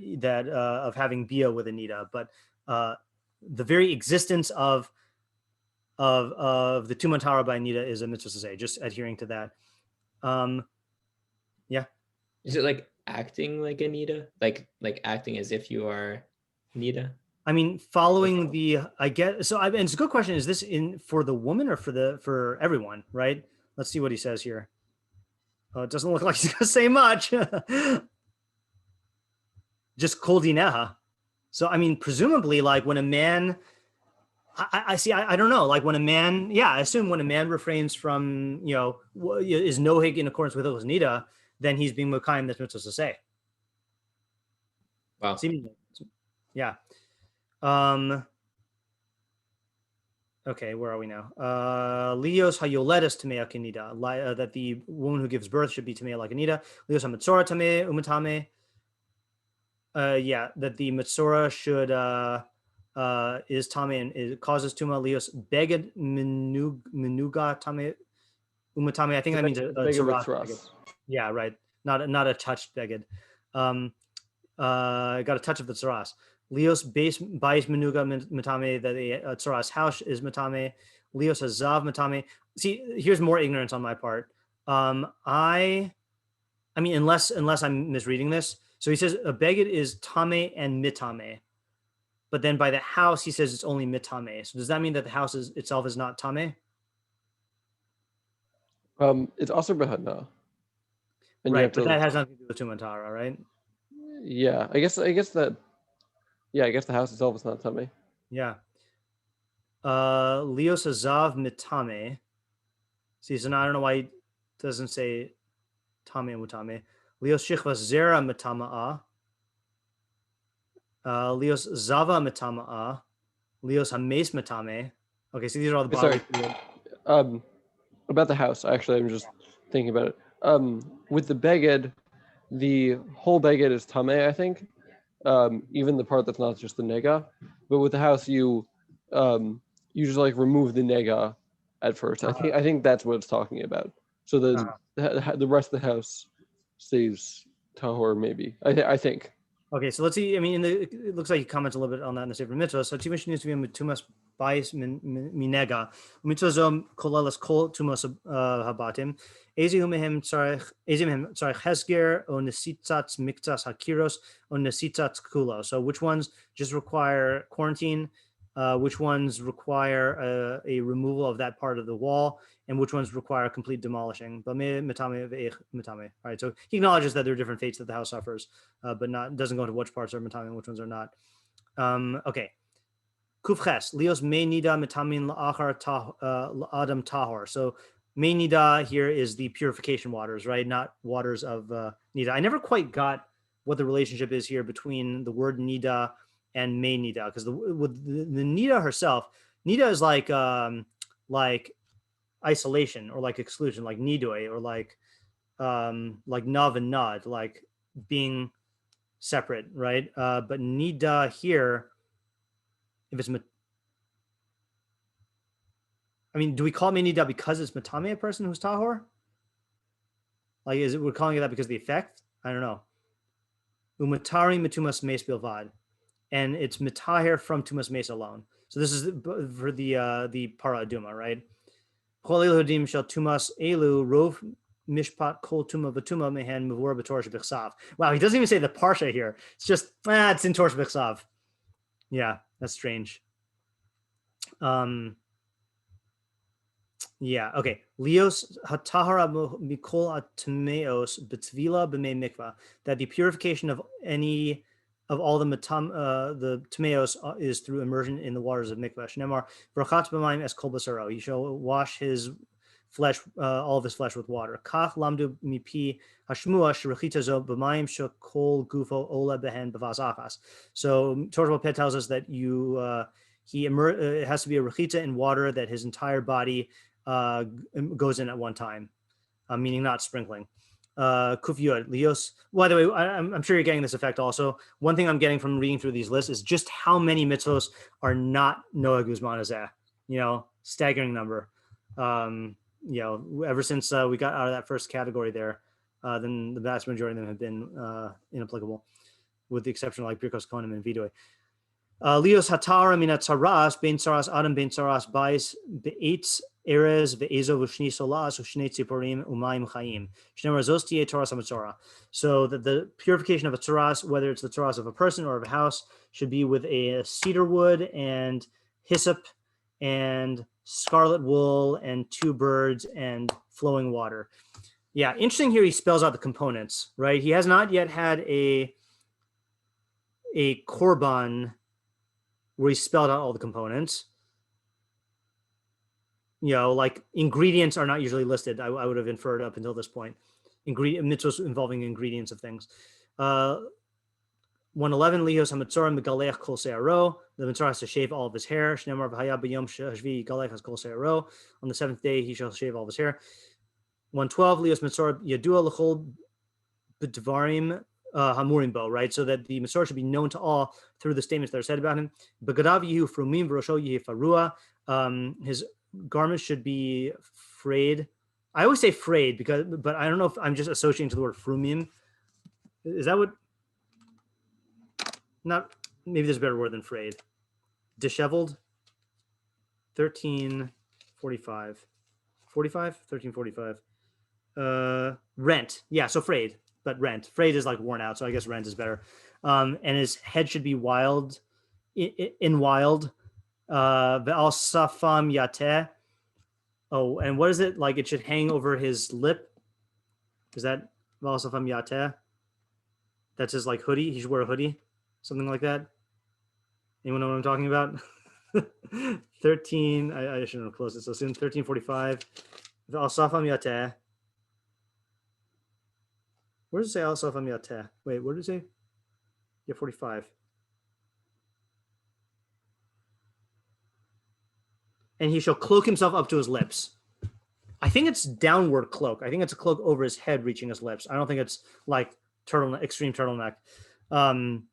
of having bia with a nida. But the very existence of the tumah by nida is a mitzvah aseh. Just adhering to that. Yeah. Is it like acting like a nida? Like acting as if you are nida? I mean, following I guess. So and it's a good question. Is this for the woman or for everyone? Right. Let's see what he says here. Oh, it doesn't look like he's gonna say much. Just kol dineha. So I mean, presumably, like when a man, I see. I don't know. Like when a man, I assume when a man refrains from, is nohig in accordance with his nida, then he's being mekayim this mitzvah to say. Wow. Seemingly, yeah. Okay, where are we now? Lios hayoledes tamea kinida, that the woman who gives birth should be tamea like a nida. Lios hamitzora tamea umatame. That the mitzora should is tameh and it causes tumah. Lios beged menuga tameh umatame. I think that means a tzarah. Yeah, right. Not a touched beged. Got a touch of the tzaras. Leos bais menuga matame, that the tzaras house is matame. Leos hazav matame. See, here's more ignorance on my part. I mean, unless I'm misreading this. So he says a beged is tame and mitame, but then by the house, he says it's only mitame. So does that mean that the house itself is not tame? It's also behadna. And Right, but that has nothing to do with Tumah and Tahara, right? Yeah, I guess that. Yeah, I guess the house itself is not tummy. Yeah. Leos azav mitame. See, so now I don't know why he doesn't say tame and mutame. Leos shichvas zera mitama'a. Leos zava mitama'a. Leos hames mitame. Okay, so these are all the bodily fluid. About the house, actually, I'm just thinking about it. With the beged, the whole beged is tameh, I think. Even the part that's not just the nega. But with the house, you just like remove the nega at first. I think that's what it's talking about. So the rest of the house stays tahor, maybe. I think. Okay, so let's see. I mean, it looks like he comments a little bit on that in the Sefer Mitzvos. So Tumas needs to be mitumas bias minega. Mitzvos kolelas kol tumas habatim. Ezihu mehem tzarech hesger o nesitzatz miktas hakiros o nesitzatz kulo. So which ones just require quarantine? Which ones require a removal of that part of the wall, and which ones require complete demolishing. All right, so he acknowledges that there are different fates that the house suffers, but doesn't go into which parts are mitame and which ones are not. Okay. Kufches, Leos me nida mitamin la'achar adam tahor. So me nida here is the purification waters, right? Not waters of nida. I never quite got what the relationship is here between the word nida and me nida, because with the nida herself, nida is like isolation or like exclusion, like nidoi, or like nav and nad, like being separate, right? But nida here, if it's do we call it nida because it's matame, a person who's tahor? Like, we're calling it that because of the effect? I don't know. Umatari mitumas meis bilvad, and it's mitahir from tumas meis alone. So this is for the para aduma, right? Wow, he doesn't even say the parsha here. It's just it's in Torah b'chsav. Yeah, that's strange. Yeah, okay. Leos hatahara mikol atmeos betvila b'mei mikvah, that the purification of all the tmeos is through immersion in the waters of mikvah. Shnemar brachat b'mayim es kol basaro. He shall wash his flesh, all of his flesh, with water. Kach lamdu mipi hashmua shrechita zo b'mayim shekol gufo ola behen b'vas achas. So Torah Pet tells us that it has to be a rechita in water that his entire body goes in at one time, meaning not sprinkling. Kufyud, Leos. By the way, I'm sure you're getting this effect also. One thing I'm getting from reading through these lists is just how many mitzvos are not Noah Guzman Azeh. Staggering number. Ever since we got out of that first category there, then the vast majority of them have been inapplicable, with the exception of like Birkos Kohanim and Vidoi. Leos hatara minat tzaras bein tzaras adam bein tzaras bais be'etz erez ve'ezo v'shni solas v'shnei tziporim umayim chayim shneimar zos tiye toras hamitzora. So that the purification of a tzaras, whether it's the tzaras of a person or of a house, should be with a cedar wood and hyssop and scarlet wool and 2 birds and flowing water. Yeah, interesting here. He spells out the components, right? He has not yet had a korban where he spelled out all the components. Like ingredients are not usually listed. I would have inferred up until this point. Mitzvos involving ingredients of things. 111, Lihos HaMetzora Megalech Kol Se'aro. The Metzora has to shave all of his hair. Shnemar V'haya B'yom Shashvi Galech Has Kol Se'aro. On the 7th day, he shall shave all of his hair. 112, Lihos Metzora Yadua L'chol B'dvarim Hamurim Bo, right? So that the Metzora should be known to all through the statements that are said about him. Begadav Yehu Frumim V'rosho Yehi Farua. His garments should be frayed. I always say frayed but I don't know if I'm just associating to the word frumim. Is that what? Not, maybe there's a better word than frayed. Disheveled. 1345. 1345. Rent. Yeah, so frayed, but rent. Frayed is like worn out, so I guess rent is better. And his head should be wild in wild. Ve'al safam yateh. Oh, and what is it? Like it should hang over his lip. Is that ve'al safam yateh? That's his like hoodie. He should wear a hoodie, something like that. Anyone know what I'm talking about? 13. I shouldn't have closed it so soon. 1345. Ve'al safam yateh. Where does it say al safam yateh? Wait, what did it say? Yeah, 45. And he shall cloak himself up to his lips. I think it's downward cloak. I think it's a cloak over his head reaching his lips. I don't think it's like extreme turtleneck. V'tamei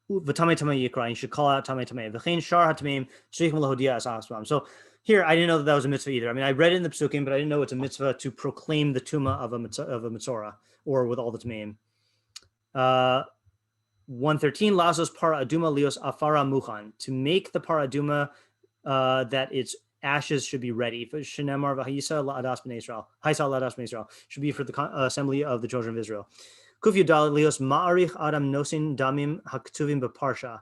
tamei yikra. You should call out tamei tamei. V'chein shar hatameim sheichim lahodia as asbam. So here, I didn't know that was a mitzvah either. I mean, I read it in the psukim, but I didn't know it's a mitzvah to proclaim the tumah of a mitzorah or with all the tameim. 113 lazos para aduma lios afara muchan, to make the para aduma that its ashes should be ready. For shenemar v'hayisa la'adas b'nei Israel, hayisa la'adas b'nei Israel, should be for the assembly of the children of Israel. Kuf yudal lios ma'arich adam nosin damim haktuvim b'parsha.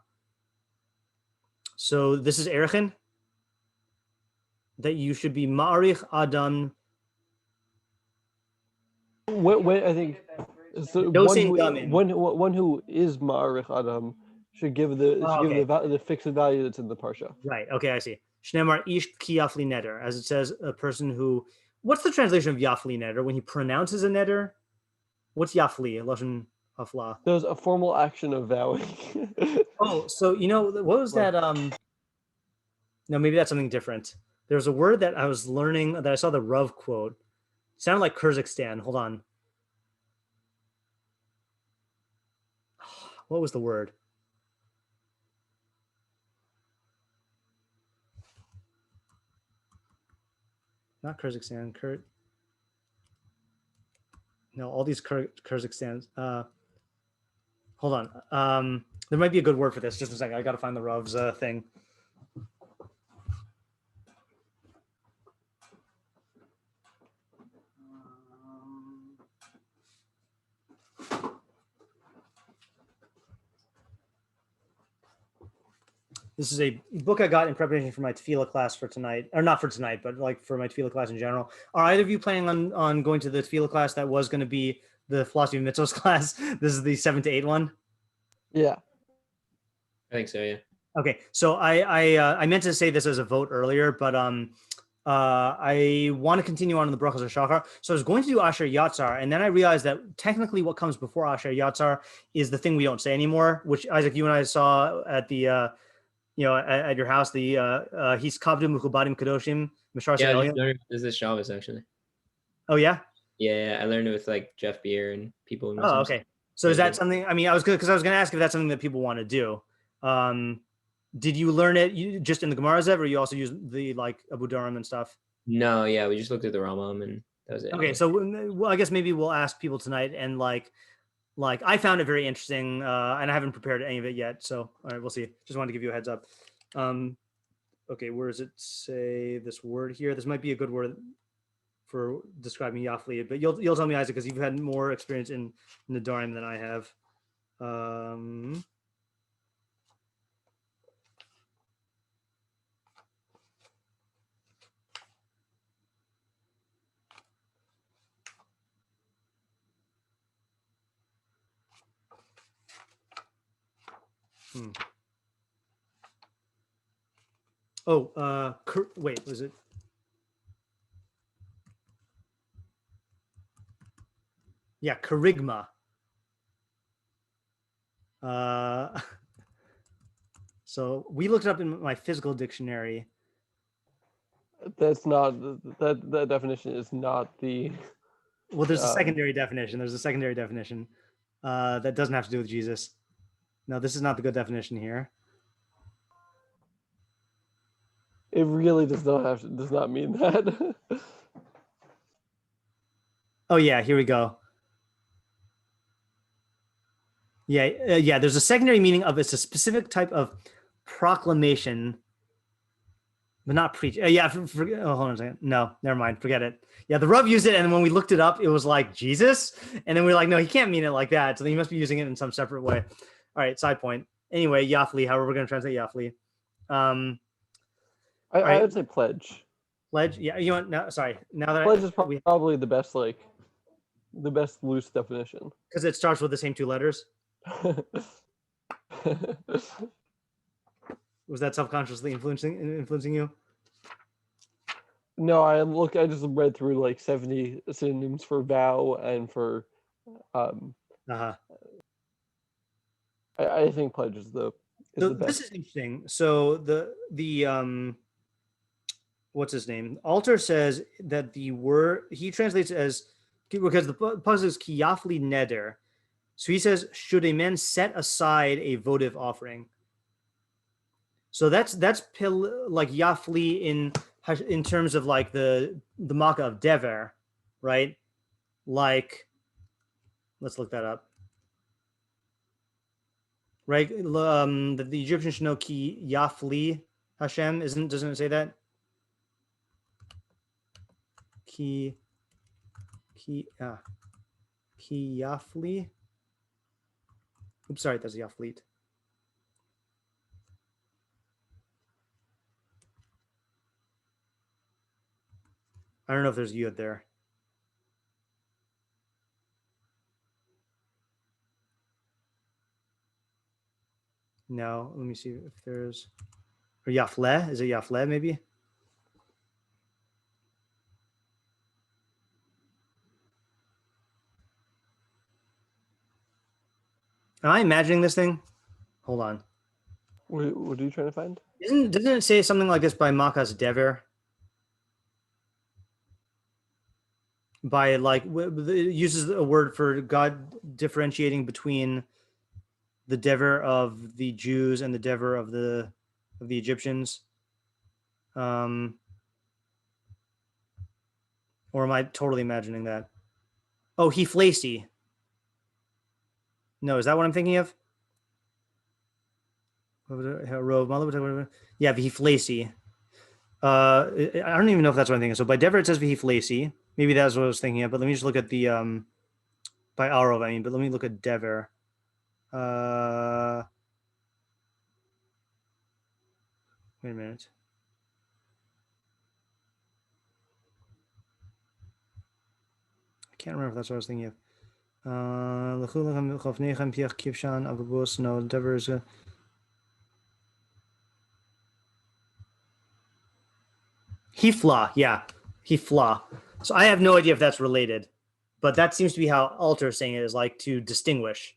So this is erichin, that you should be ma'arich adam. When I think so one who is ma'arich adam should give the fixed value that's in the parsha. Right. Okay, I see. Shnemar ish ki yafli neder, as it says, a person who. What's the translation of yafli neder when he pronounces a neder? What's yafli? Lashon hafla. There's a formal action of vowing. Oh, so what was that? No, maybe that's something different. There's a word that I was learning that I saw the Rav quote. It sounded like Kyrgyzstan. Hold on. What was the word? Not Kyrgyzstan. No, all these Kyrgyzstans. Hold on. There might be a good word for this. Just a second. I got to find the Rav's thing. This is a book I got in preparation for my tefillah class for tonight, or not for tonight, but like for my tefillah class in general. Are either of you planning on going to the tefillah class that was going to be the philosophy of Mitzvos class? This is the 7 to 8 one. Yeah, I think so. Yeah. Okay, so I meant to say this as a vote earlier, but I want to continue on in the brachos of Shachar. So I was going to do Asher Yatzar, and then I realized that technically what comes before Asher Yatzar is the thing we don't say anymore, which Isaac, you and I saw at the at your house, the he's kavdim muchubadim kadoshim mishar. Yeah, I just learned this is Shabbos actually. Oh yeah. Yeah, I learned it with like Jeff Beer and people. Oh, okay. So is that something? I mean, I was going to ask if that's something that people want to do. Did you learn it just in the Gemara Zev, or you also use the like Abu Dharam and stuff? No, yeah, we just looked at the Rambam and that was it. Okay, so I guess maybe we'll ask people tonight, and like I found it very interesting, and I haven't prepared any of it yet. So all right, we'll see. Just wanted to give you a heads up. Okay, where does it say this word here? This might be a good word for describing Yafli, but you'll tell me, Isaac, because you've had more experience in Nadarim than I have. Wait, was it? Yeah, kerygma. So we looked it up in my physical dictionary. That's not that definition is not the. Well, there's a secondary definition. There's a secondary definition that doesn't have to do with Jesus. No, this is not the good definition here. It really does not mean that. Oh yeah, here we go. Yeah. There's a secondary meaning of it's a specific type of proclamation, but not preach. Hold on a second. No, never mind. Forget it. Yeah, the Rav used it, and when we looked it up, it was like Jesus, and then we were like, no, he can't mean it like that. So he must be using it in some separate way. All right, side point. Anyway, Yafli, however we're going to translate Yafli. I right. would say pledge. Pledge. Yeah, you want now? Sorry, now that Pledge is probably the best loose definition. because it starts with the same two letters. Was that subconsciously influencing you? No, I just read through like 70 synonyms for vow and for I think pledge is the best. This is interesting. So the what's his name? Alter says that the word he translates as because the pasuk is kiyafli neder. So he says, should a man set aside a votive offering? So that's like yafli in terms of like the makkah of dever, right? Like, let's look that up. Right, the Egyptians should know ki yafli Hashem doesn't it say that? Ki yafli. Oops, sorry, that's yaflit. I don't know if there's yud there. No, let me see if there's or yafle. Is it yafle maybe? Am I imagining this thing? Hold on. What are you trying to find? Doesn't it say something like this by Makas Dever? By like it uses a word for God differentiating between the dever of the Jews and the dever of the Egyptians. Or am I totally imagining that? Oh, Heflaci. No, is that what I'm thinking of? Yeah, Heflaci. I don't even know if that's what I'm thinking of. So by dever it says Heflaci. Maybe that's what I was thinking of. But let me just look at the by Arov. I mean, but let me look at dever. Wait a minute. I can't remember if that's what I was thinking of. No, dever is Hefla, yeah. Hefla. So I have no idea if that's related, but that seems to be how Alter is saying it, is like to distinguish.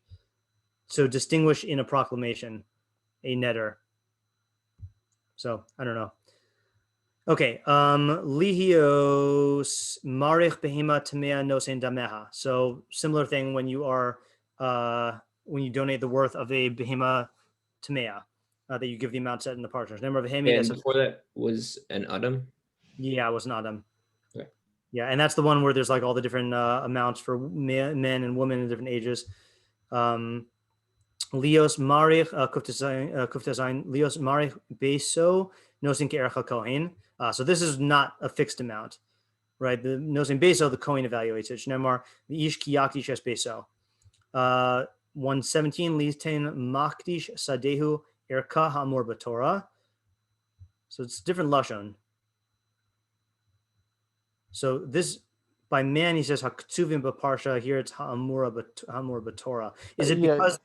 So distinguish in a proclamation, a netter. So I don't know. Okay. Lihios marich behema tamea nosen dameha. So similar thing when you are when you donate the worth of a behema tamea that you give the amount set in the partners. Number of hemi. And before that was an adam. Yeah, it was an adam. Okay. Yeah, and that's the one where there's like all the different amounts for men and women in different ages. Lios marich kuftazain Lios marich beso nosin ke'ercha kohen. So this is not a fixed amount, right? The nosin beso, the Kohen evaluates it. Shnemar the ish kiyakti shes beso. 117 listen makdish sadehu erka hamor b'Torah. So it's different lashon. So this by man he says haktuvim b'parsha. Here it's hamor b'Torah. Is it because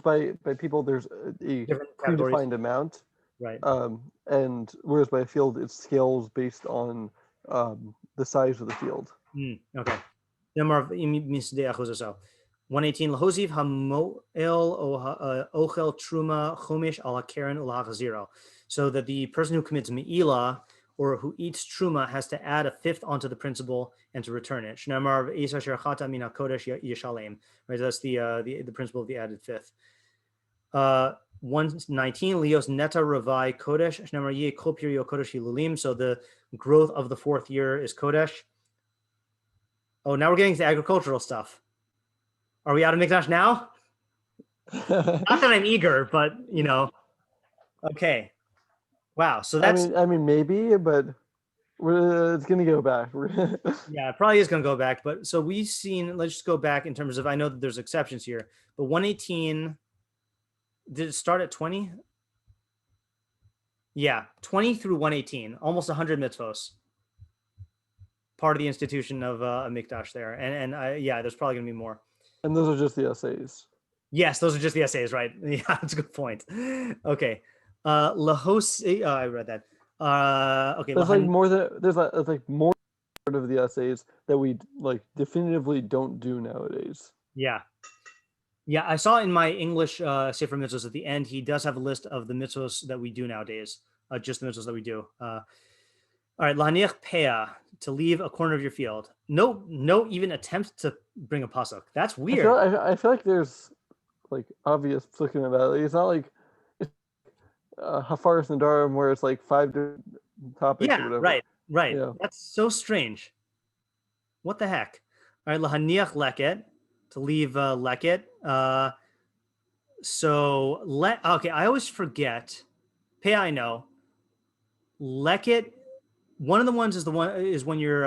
by people there's a predefined amount, right? And whereas by a field it scales based on the size of the field. Okay. 118 lahosiv hamoel ochel truma chomish al hakeren ulachaziro. So that the person who commits me'ilah or who eats truma has to add a fifth onto the principle and to return it. Shnamar v'isa sherachata min hakodesh yishalem. Right, that's the principle of the added fifth. 119 lios neta ravai kodesh. Shnamar ye kol pirio kodesh hilulim. So the growth of the fourth year is kodesh. Oh, now we're getting to agricultural stuff. Are we out of Mikdash now? Not that I'm eager, but you know. Okay. Wow. So that's. I mean, maybe, but it's going to go back. Yeah, it probably is going to go back. But so we've seen. Let's just go back in terms of. I know that there's exceptions here, but 118. Did it start at 20? Yeah, 20 through 118, almost 100 mitzvos. Part of the institution of a Mikdash there. And yeah, there's probably going to be more. And those are just the essays. Yes, those are just the essays, right? Yeah, that's a good point. Okay. Lahos, I read that. Okay. There's like more than there's like more of the essays that we like definitively don't do nowadays. Yeah. Yeah, I saw in my English Sefer Mitzvos at the end, he does have a list of the mitzvos that we do nowadays, just the mitzvos that we do. All right, laniach peah, to leave a corner of your field. No even attempt to bring a pasuk. That's weird. I feel like there's like obvious looking about it. It's not like Hafaris and Darim where it's like 5 different topics or whatever. Right. Yeah. That's so strange. What the heck? All right, lahaniach leket, to leave leket. Okay, I always forget. Pay I know. Leket. One of the ones is when you're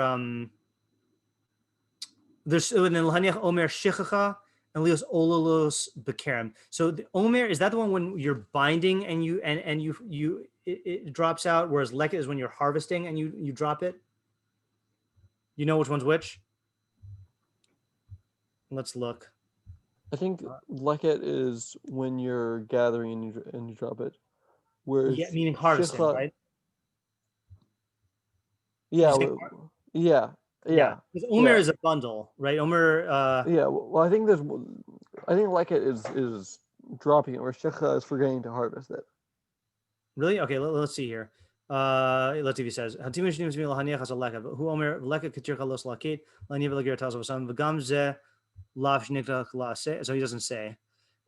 there's and then lahaniach omer shichacha and lios olalos bekerem. So the omer, is that the one when you're binding and it drops out, whereas leket is when you're harvesting and you drop it? You know which one's which? Let's look. I think leket is when you're gathering and you drop it. Whereas meaning harvesting, right? Yeah. Because omer is a bundle, right? Omer. Yeah. Well, I think leket is dropping it, where shecha is forgetting to harvest it. Really? Okay. Let's see here. Let's see if he says. Who omer leket ketircha los lakit laniv lagir tazavasam v'gam ze lav shnikta klase. So he doesn't say.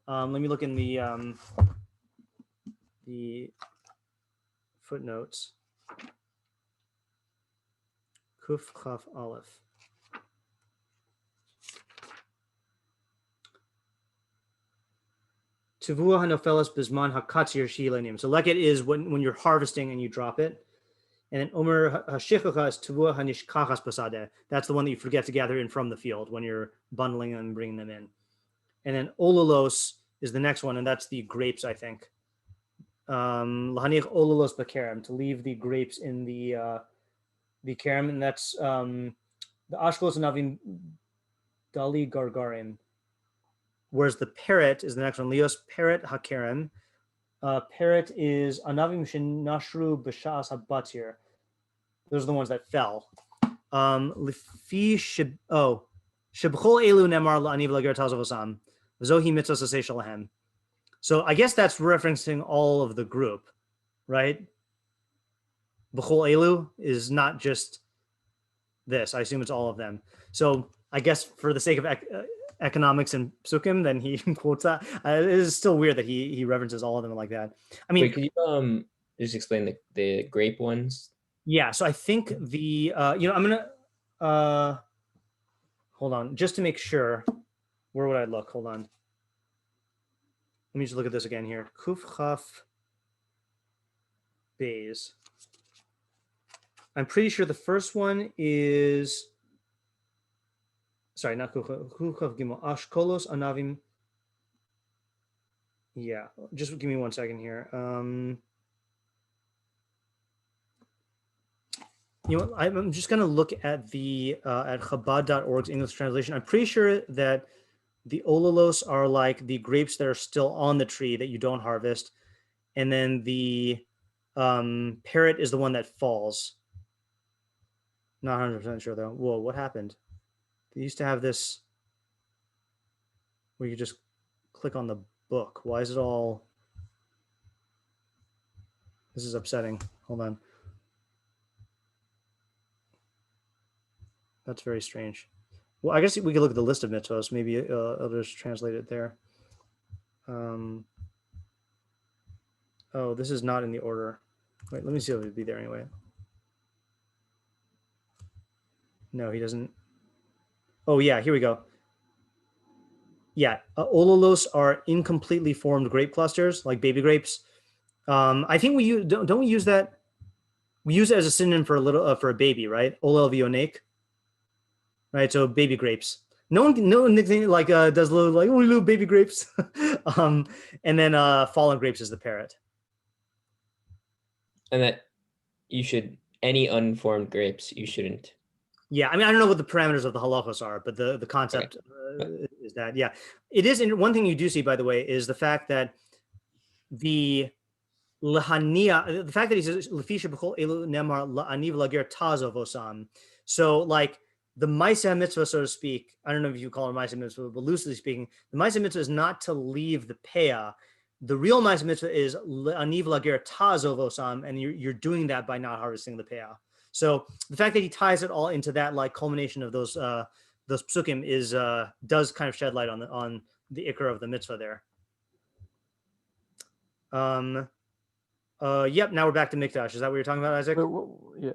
Let me look in the footnotes. Kuf Chaf Aleph. Tavua hanofeles bisman hakatzir shilanim. So leket is when you're harvesting and you drop it. And then omer hashichacha is tavua hanishkachas pasadeh. That's the one that you forget to gather in from the field when you're bundling and bringing them in. And then olalos is the next one, and that's the grapes, I think. Lahanich olalos bekerem, to leave the grapes in the kerem, and that's the ashkolos and navim dali gargarim. Whereas the parrot is the next one. Leos parrot hakerem. Parrot is anavim shenashru b'shas habatir. Those are the ones that fell. Lifi shibchol elu nemar la'aniv lager tazavosam v'zohi mitzvos aseh shalahem. So I guess that's referencing all of the group, right? B'chol elu is not just this. I assume it's all of them. So I guess for the sake of economics and psukim, then he quotes that. It is still weird that he references all of them like that. I mean, wait, could you just explain the grape ones? Yeah. So I think I'm gonna hold on just to make sure. Where would I look? Hold on. Let me just look at this again here. Kuf Chaf Bays. I'm pretty sure the first one is, sorry, not Kuf Chaf Gimel. Ashkolos Anavim. Yeah, just give me 1 second here. I'm just going to look at the at Chabad.org's English translation. I'm pretty sure that the olalos are like the grapes that are still on the tree that you don't harvest, and then the parrot is the one that falls. Not 100% sure though. Whoa, what happened? They used to have this where you just click on the book. Why is it all? This is upsetting. Hold on. That's very strange. Well, I guess we could look at the list of mitzvos. Maybe others translate it there. Oh, this is not in the order. Wait, let me see if it'd be there anyway. No, he doesn't. Oh, yeah, here we go. Yeah, olalos are incompletely formed grape clusters, like baby grapes. I think we use, don't we use that? We use it as a synonym for a baby, right? Olel vionek. Right, so baby grapes. No one like does little baby grapes. And then fallen grapes is the parrot. And that you should, any unformed grapes, you shouldn't. Yeah, I mean, I don't know what the parameters of the halachos are, but the concept is that, yeah. It is, one thing you do see, by the way, is the fact that the lahania, the fact that he says lefisha b'chol elu nemar la'aniv lagir tazo vosam. So like the ma'aseh mitzvah, so to speak, I don't know if you call it ma'aseh mitzvah, but loosely speaking, the ma'aseh mitzvah is not to leave the peah. The real ma'aseh mitzvah is la'aniv lagir tazo vosam, and you're doing that by not harvesting the peah. So the fact that he ties it all into that like culmination of those psukim is does kind of shed light on the ikar of the mitzvah there. Yep. Now we're back to Mikdash. Is that what you're talking about, Isaac? Yeah.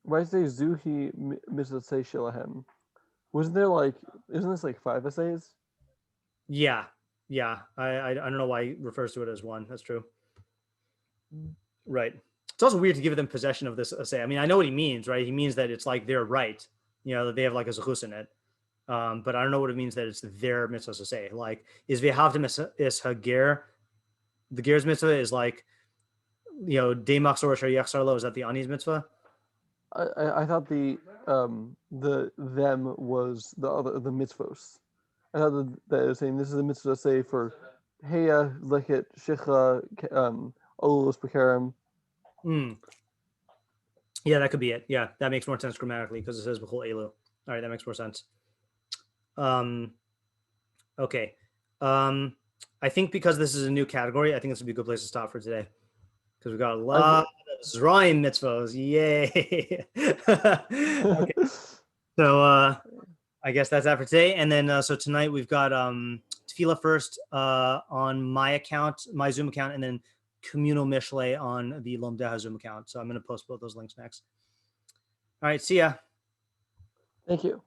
Why say Zuhi Mitzvosei Shelahem? Wasn't there isn't this like 5 essays? Yeah. I don't know why he refers to it as one. That's true. Right. It's also weird to give them possession of this essay. I mean, I know what he means, right? He means that it's like their right, that they have like a zechus in it. But I don't know what it means that it's their mitzvah to say. Like, is vehavdim is hager? The ger's mitzvah is like, de machzor asher yachzar lo. Is that the ani's mitzvah? I thought the them was the mitzvos. I thought that it was saying this is a mitzvah say for heya leket shicha olos b'kerem. Yeah, that could be it. Yeah, that makes more sense grammatically because it says b'chol elu. All right, that makes more sense. Okay. I think because this is a new category, I think this would be a good place to stop for today because we've got a lot of Zrayim mitzvos. Yay! Okay. So I guess that's that for today. And then so tonight we've got tefillah first on my Zoom account, and then communal mishlei on the Lomdeha Zoom account. So I'm going to post both those links next. All right. See ya. Thank you.